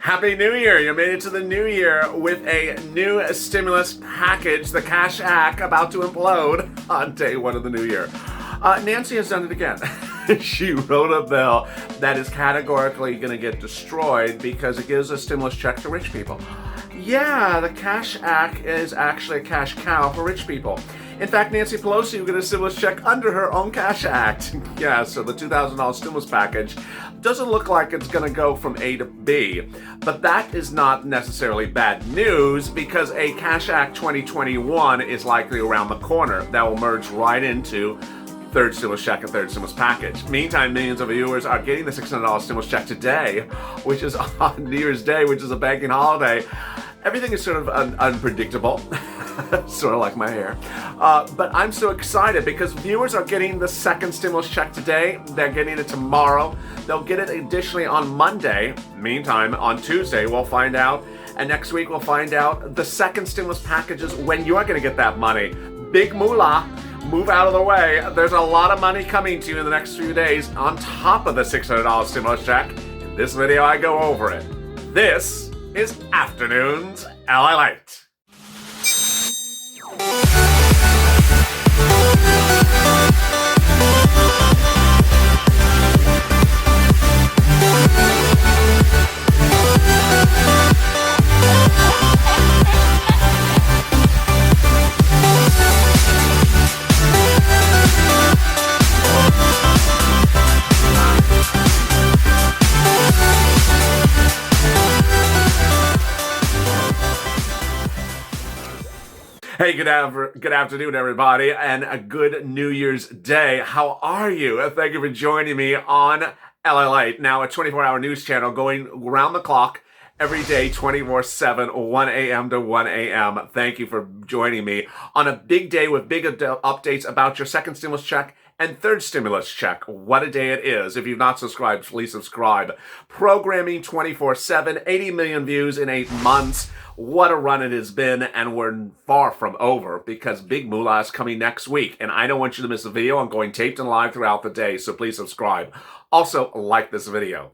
Happy New Year! You made it to the new year with a new stimulus package, the Cash Act, about to implode on day one of the new year. Nancy has done it again. She wrote a bill that is categorically going to get destroyed because it gives a stimulus check to rich people. Yeah, the Cash Act is actually a cash cow for rich people. In fact, Nancy Pelosi will get a stimulus check under her own Cash Act. Yeah, so the $2,000 stimulus package doesn't look like it's going to go from A to B. But that is not necessarily bad news because a Cash Act 2021 is likely around the corner that will merge right into third stimulus check and third stimulus package. Meantime, millions of viewers are getting the $600 stimulus check today, which is on New Year's Day, which is a banking holiday. Everything is sort of unpredictable, sort of like my hair. But I'm so excited because viewers are getting the second stimulus check today. They're getting it tomorrow. They'll get it additionally on Monday. Meantime, on Tuesday, we'll find out. And next week, we'll find out the second stimulus packages when you're going to get that money. Big moolah. Move out of the way. There's a lot of money coming to you in the next few days on top of the $600 stimulus check. In this video, I go over it. This is Afternoons LALATE. Hey, good afternoon, everybody, and a good New Year's Day. How are you? Thank you for joining me on LALATE. Now, a 24-hour news channel going around the clock every day, 24/7, 1 a.m. to 1 a.m. Thank you for joining me on a big day with big updates about your second stimulus check and third stimulus check. What a day it is. If you've not subscribed, please subscribe. Programming 24/7, 80 million views in 8 months. What a run it has been, and we're far from over because Big Moolah is coming next week, and I don't want you to miss a video. I'm going taped and live throughout the day, so please subscribe. Also, like this video.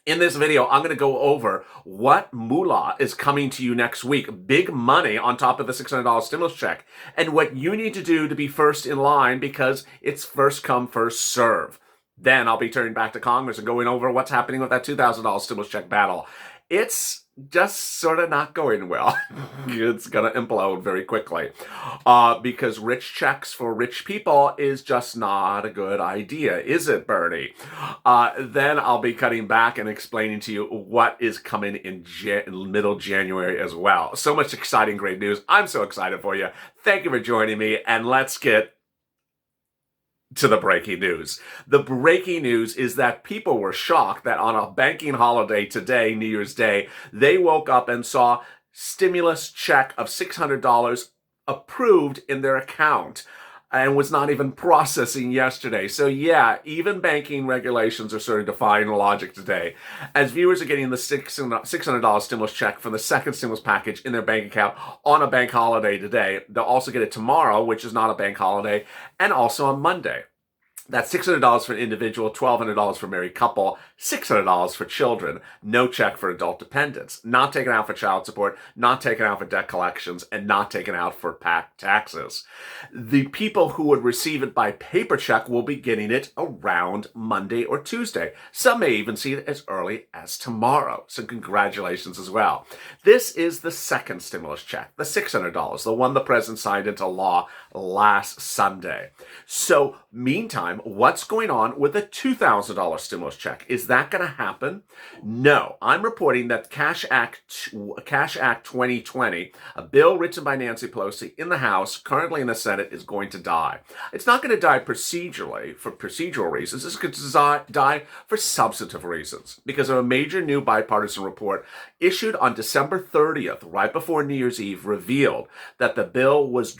In this video, I'm going to go over what moolah is coming to you next week. Big money on top of the $600 stimulus check. And what you need to do to be first in line because it's first come, first serve. Then I'll be turning back to Congress and going over what's happening with that $2,000 stimulus check battle. It's just sort of not going well. It's going to implode very quickly because rich checks for rich people is just not a good idea, is it, Bernie? Then I'll be cutting back and explaining to you what is coming in middle January as well. So much exciting, great news. I'm so excited for you. Thank you for joining me, and let's get to the breaking news. The breaking news is that people were shocked that on a banking holiday today, New Year's Day, they woke up and saw stimulus check of $600 approved in their account and was not even processing yesterday. So yeah, even banking regulations are starting to define logic today. As viewers are getting the $600 stimulus check from the second stimulus package in their bank account on a bank holiday today, they'll also get it tomorrow, which is not a bank holiday, and also on Monday. That's $600 for an individual, $1,200 for a married couple, $600 for children, no check for adult dependents, not taken out for child support, not taken out for debt collections, and not taken out for PAC taxes. The people who would receive it by paper check will be getting it around Monday or Tuesday. Some may even see it as early as tomorrow. So congratulations as well. This is the second stimulus check, the $600, the one the president signed into law last Sunday. So meantime, what's going on with the $2,000 stimulus check? Is that going to happen? No. I'm reporting that Cash Act 2020, a bill written by Nancy Pelosi in the House, currently in the Senate, is going to die. It's not going to die procedurally for procedural reasons. It's going to die for substantive reasons because of a major new bipartisan report issued on December 30th, right before New Year's Eve, revealed that the bill was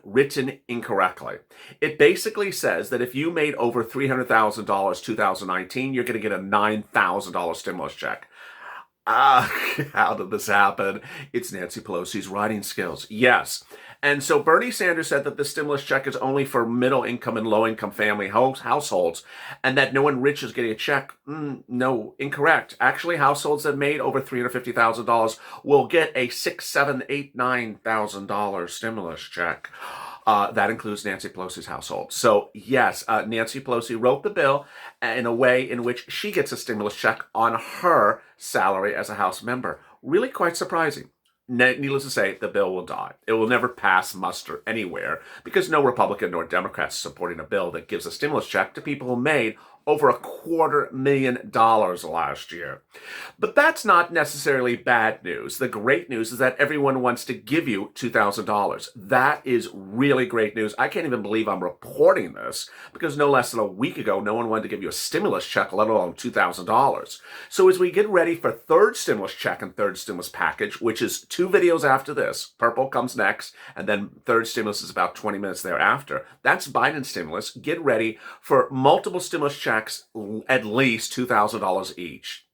written incorrectly. It basically says that if you made over $300,000 2019, you're going to get a $9,000 stimulus check. How did this happen? It's Nancy Pelosi's writing skills. Yes. And so Bernie Sanders said that the stimulus check is only for middle income and low income family households, and that no one rich is getting a check. No, incorrect. Actually, households that made over $350,000 will get a $6,000, $7,000, $8,000, $9,000 stimulus check. That includes Nancy Pelosi's household. So yes, Nancy Pelosi wrote the bill in a way in which she gets a stimulus check on her salary as a House member. Really quite surprising. Needless to say, the bill will die. It will never pass muster anywhere because no Republican nor Democrat is supporting a bill that gives a stimulus check to people who made over $250,000 last year. But that's not necessarily bad news. The great news is that everyone wants to give you $2,000. That is really great news. I can't even believe I'm reporting this because no less than a week ago, no one wanted to give you a stimulus check, let alone $2,000. So as we get ready for third stimulus check and third stimulus package, which is 2 videos after this, purple comes next, and then third stimulus is about 20 minutes thereafter. That's Biden's stimulus. Get ready for multiple stimulus checks, at least $2,000 each.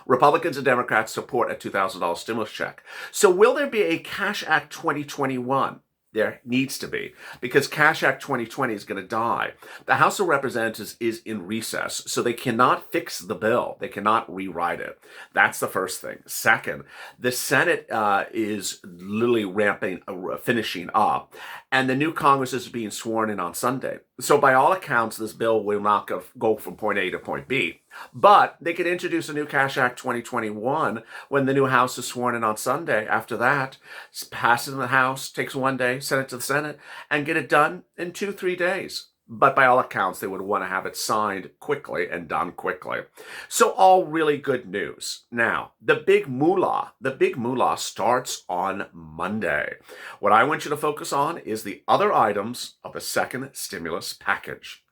Republicans and Democrats support a $2,000 stimulus check. So will there be a Cash Act 2021? There needs to be, because Cash Act 2020 is going to die. The House of Representatives is in recess, so they cannot fix the bill. They cannot rewrite it. That's the first thing. Second, the Senate is literally finishing up, and the new Congress is being sworn in on Sunday. So by all accounts, this bill will not go from point A to point B. But they could introduce a new Cash Act 2021 when the new House is sworn in on Sunday. After that, pass it in the House, takes 1 day, send it to the Senate, and get it done in 2-3 days. But by all accounts, they would want to have it signed quickly and done quickly. So all really good news. Now, the big moolah starts on Monday. What I want you to focus on is the other items of the second stimulus package.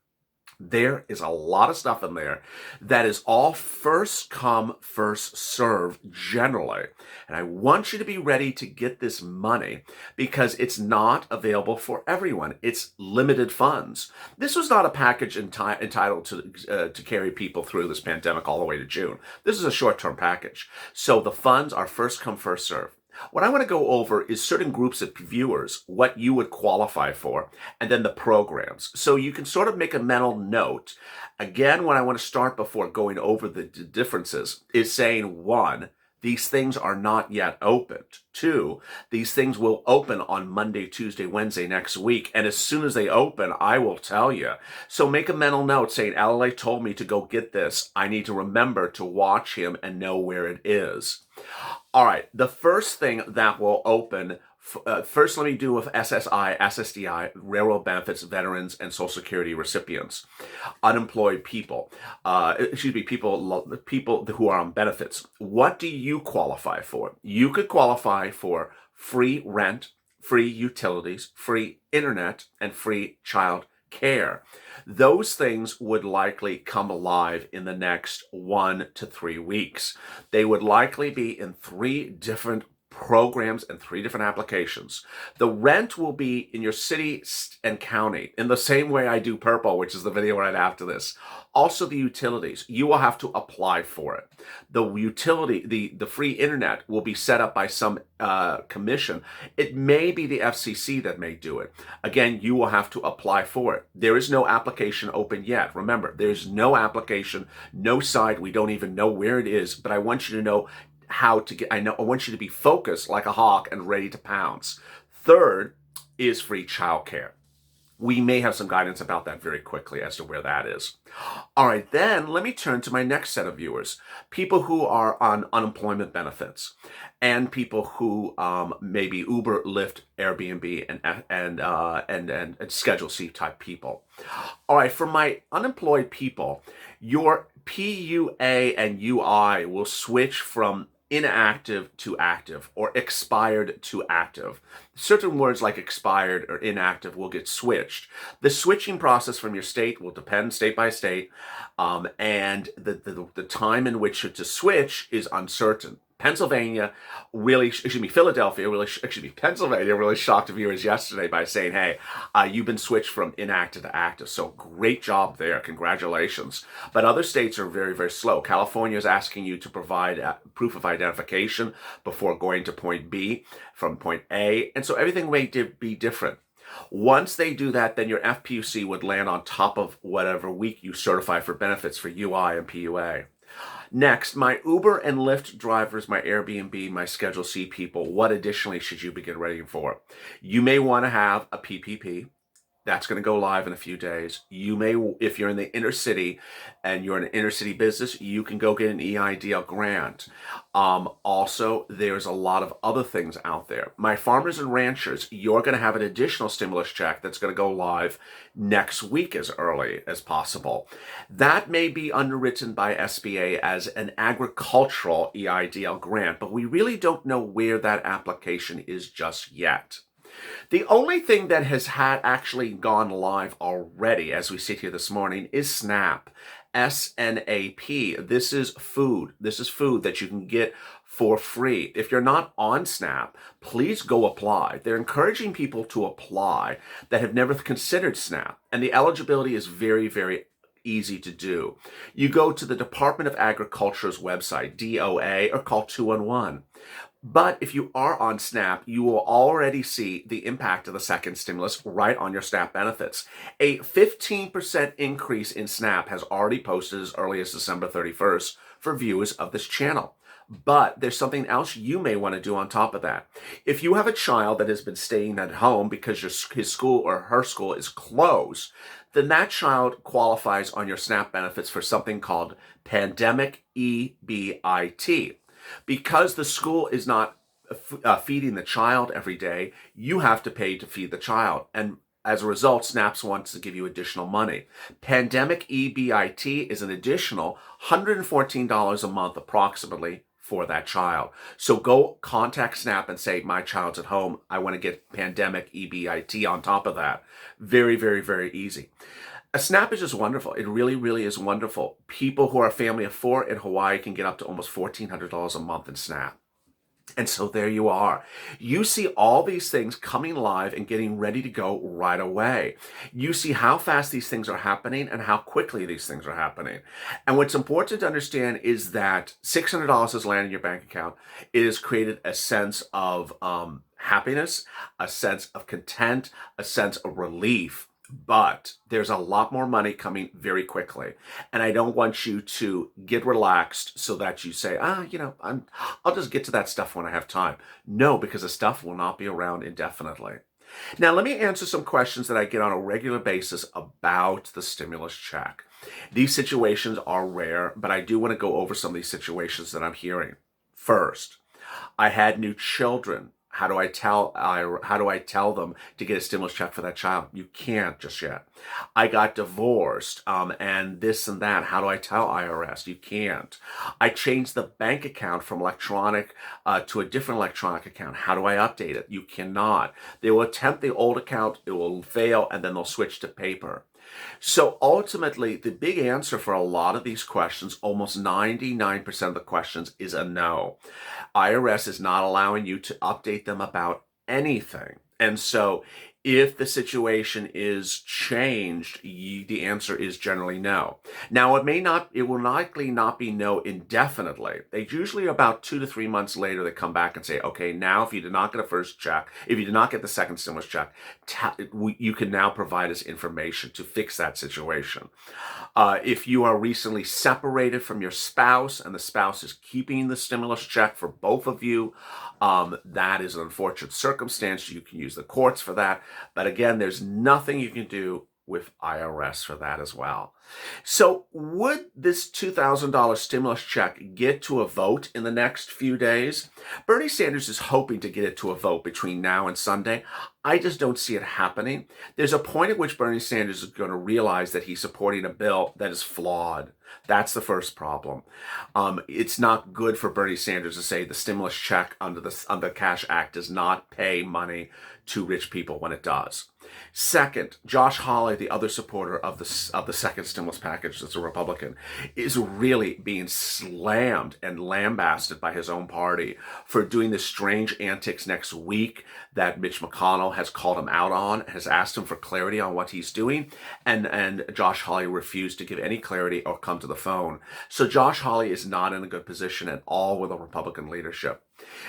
There is a lot of stuff in there that is all first come, first serve generally. And I want you to be ready to get this money because it's not available for everyone. It's limited funds. This was not a package entitled to carry people through this pandemic all the way to June. This is a short-term package. So the funds are first come, first serve. What I want to go over is certain groups of viewers, what you would qualify for, and then the programs. So you can sort of make a mental note. Again, what I want to start before going over the differences is saying, 1, these things are not yet opened. 2, these things will open on Monday, Tuesday, Wednesday next week. And as soon as they open, I will tell you. So make a mental note saying, LALATE told me to go get this. I need to remember to watch him and know where it is. All right, the first thing that will open, first let me do with SSI, SSDI, railroad benefits, veterans, and Social Security recipients, unemployed people, people who are on benefits. What do you qualify for? You could qualify for free rent, free utilities, free internet, and free child care. Those things would likely come alive in the next 1 to 3 weeks. They would likely be in 3 different programs and 3 different applications. The rent will be in your city and county in the same way I do purple, which is the video right after this. Also the utilities, you will have to apply for it. The utility, the free internet will be set up by some commission. It may be the FCC that may do it. Again, you will have to apply for it. There is no application open yet. Remember, there's no application, no site. We don't even know where it is, but I want you to know how to get, I want you to be focused like a hawk and ready to pounce. Third is free childcare. We may have some guidance about that very quickly as to where that is. All right, then let me turn to my next set of viewers, people who are on unemployment benefits and people who maybe Uber, Lyft, Airbnb, and Schedule C type people. All right, for my unemployed people, your PUA and UI will switch from inactive to active or expired to active. Certain words like expired or inactive will get switched. The switching process from your state will depend state by state, and the time in which to switch is uncertain. Pennsylvania really shocked viewers yesterday by saying, hey, you've been switched from inactive to active. So great job there. Congratulations. But other states are very, very slow. California is asking you to provide proof of identification before going to point B from point A. And so everything may be different. Once they do that, then your FPUC would land on top of whatever week you certify for benefits for UI and PUA. Next, my Uber and Lyft drivers, my Airbnb, my Schedule C people, what additionally should you be getting ready for? You may want to have a PPP. That's going to go live in a few days. You may, if you're in the inner city and you're in an inner city business, you can go get an EIDL grant. Also, there's a lot of other things out there. My farmers and ranchers, you're going to have an additional stimulus check that's going to go live next week as early as possible. That may be underwritten by SBA as an agricultural EIDL grant, but we really don't know where that application is just yet. The only thing that has actually gone live already as we sit here this morning is SNAP. S-N-A-P. This is food. This is food that you can get for free. If you're not on SNAP, please go apply. They're encouraging people to apply that have never considered SNAP. And the eligibility is very, very easy to do. You go to the Department of Agriculture's website, DOA, or call 211. But if you are on SNAP, you will already see the impact of the second stimulus right on your SNAP benefits. A 15% increase in SNAP has already posted as early as December 31st for viewers of this channel. But there's something else you may want to do on top of that. If you have a child that has been staying at home because his school or her school is closed, then that child qualifies on your SNAP benefits for something called Pandemic EBIT. Because the school is not feeding the child every day, you have to pay to feed the child. And as a result, SNAP wants to give you additional money. Pandemic EBIT is an additional $114 a month approximately for that child. So go contact SNAP and say, my child's at home. I want to get Pandemic EBIT on top of that. Very, very, very easy. A SNAP is just wonderful. It really, really is wonderful. People who are a family of 4 in Hawaii can get up to almost $1,400 a month in SNAP. And so there you are. You see all these things coming live and getting ready to go right away. You see how fast these things are happening and how quickly these things are happening. And what's important to understand is that $600 has landed in your bank account. It has created a sense of happiness, a sense of content, a sense of relief. But there's a lot more money coming very quickly. And I don't want you to get relaxed so that you say, I'll just get to that stuff when I have time. No, because the stuff will not be around indefinitely. Now, let me answer some questions that I get on a regular basis about the stimulus check. These situations are rare, but I do want to go over some of these situations that I'm hearing. First, I had new children. How do I tell them to get a stimulus check for that child? You can't just yet. I got divorced, and this and that. How do I tell IRS? You can't. I changed the bank account from electronic to a different electronic account. How do I update it? You cannot. They will attempt the old account, it will fail, and then they'll switch to paper. So ultimately, the big answer for a lot of these questions, almost 99% of the questions, is a no. IRS is not allowing you to update them about anything. And so if the situation is changed, the answer is generally no. Now, it will likely not be no indefinitely. They usually about 2 to 3 months later, they come back and say, okay, now if you did not get a first check, if you did not get the second stimulus check, you can now provide us information to fix that situation. If you are recently separated from your spouse and the spouse is keeping the stimulus check for both of you, that is an unfortunate circumstance. You can use the courts for that. But again, there's nothing you can do with IRS for that as well. So would this $2,000 stimulus check get to a vote in the next few days? Bernie Sanders is hoping to get it to a vote between now and Sunday. I just don't see it happening. There's a point at which Bernie Sanders is going to realize that he's supporting a bill that is flawed. That's the first problem. It's not good for Bernie Sanders to say the stimulus check under the Cash Act does not pay money to rich people when it does. Second, Josh Hawley, the other supporter of the second stimulus package that's a Republican, is really being slammed and lambasted by his own party for doing the strange antics next week that Mitch McConnell has called him out on, has asked him for clarity on what he's doing, and Josh Hawley refused to give any clarity or come to the phone. So Josh Hawley is not in a good position at all with the Republican leadership.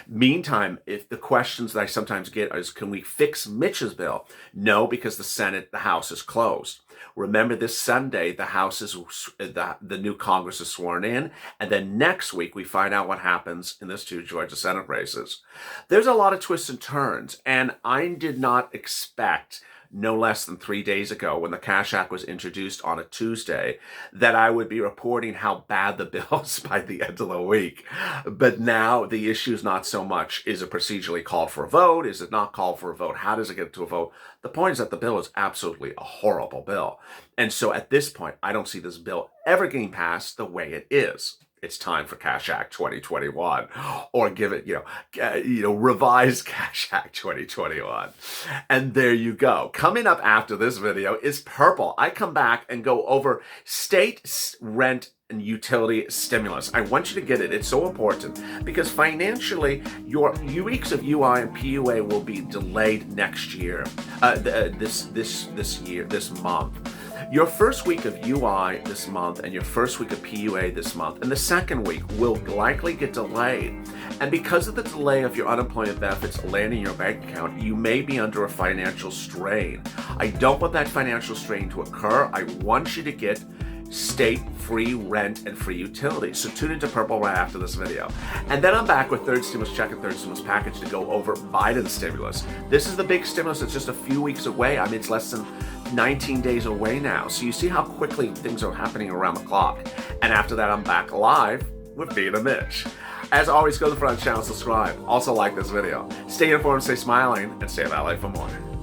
Meantime, if the questions that I sometimes get is, can we fix Mitch's bill? No, because the House is closed. Remember, this Sunday, the new Congress is sworn in, and then next week we find out what happens in these two Georgia Senate races. There's a lot of twists and turns, and I did not expect, no less than 3 days ago, when the Cash Act was introduced on a Tuesday, that I would be reporting how bad the bill is by the end of the week. But now the issue is not so much, is it procedurally called for a vote? Is it not called for a vote? How does it get to a vote? The point is that the bill is absolutely a horrible bill. And so at this point, I don't see this bill ever getting passed the way it is. It's time for Cash Act 2021, or give it, revised Cash Act 2021. And there you go. Coming up after this video is Purple. I come back and go over state rent and utility stimulus. I want you to get it. It's so important because financially, your weeks of UI and PUA will be delayed next year, this month. Your first week of UI this month and your first week of PUA this month and the second week will likely get delayed. And because of the delay of your unemployment benefits landing in your bank account, you may be under a financial strain. I don't want that financial strain to occur. I want you to get state free rent and free utilities. So tune into Purple right after this video. And then I'm back with third stimulus check and third stimulus package to go over Biden's stimulus. This is the big stimulus. It's just a few weeks away. I mean, it's less than 19 days away now. So you see how quickly things are happening around the clock. And after that, I'm back live with Being a Mitch. As always, go to the front channel, subscribe. Also like this video. Stay informed, stay smiling, and stay in LA for more.